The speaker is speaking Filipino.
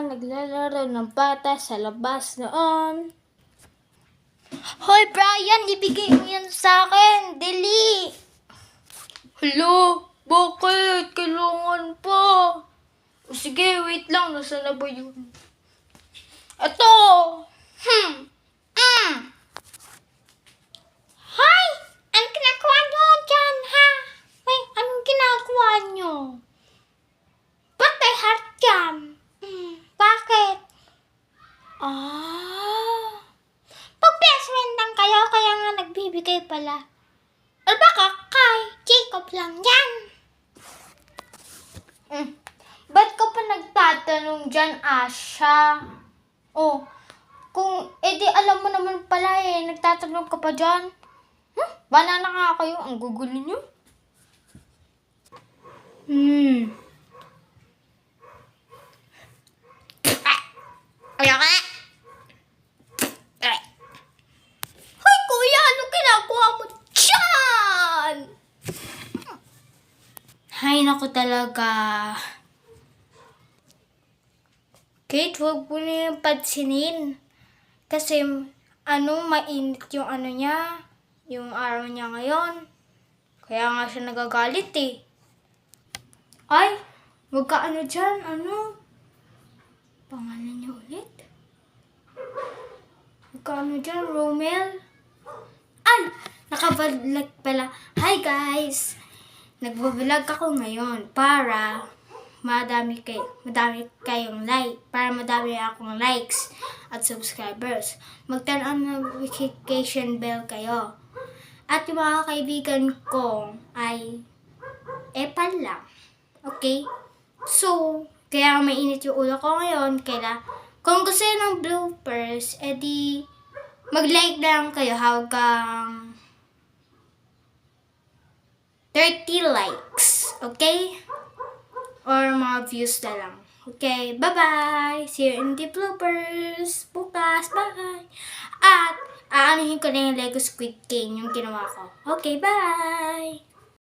naglalaro ng bata sa labas noon. Hoy Brian, ibigay mo yan sa akin, dali! Hello, bakit? Kailangan pa. O sige, wait lang, nasa na ba yun? Ito! Hoy! Anong ginagawa nyo dyan, ha? Hoy, anong ginagawa nyo? Ba't may heart cam? Bakit? Pag-best lang kayo, kaya nga nagbibigay pala. O baka kay Jacob lang yan. Ba't ka pa nagtatanong dyan, Asha? Oh, kung edi alam mo naman pala nagtatanong ka pa dyan. Banana nga kayo, ang gugulo nyo. Hoy kuya, ano ginagawa mo dyan? Hay naku talaga. Kate, huwag mo na yung pansinin. Kasi, mainit yung niya, yung araw niya ngayon. Kaya nga siya nagagalit eh. Ay, huwag ka dyan, pangalan niya ulit? Huwag ka dyan, Romel? Ay, nakabalag pala. Hi guys! Nagbabalag ako ngayon para madami kayong like, para madami akong likes at subscribers. Mag-turn on notification bell kayo. At yung mga kaibigan ko ay epal lang. Okay? So, kaya mainit yung ulo ko ngayon. Kaya, kung gusto nyo ng bloopers, edi mag-like lang kayo hanggang 30 likes. Okay? Or mga views na lang. Okay, bye-bye! See you in the bloopers! Bukas! Bye! At, aanuhin ko na yung Lego Squid Game yung ginawa ko. Okay, bye!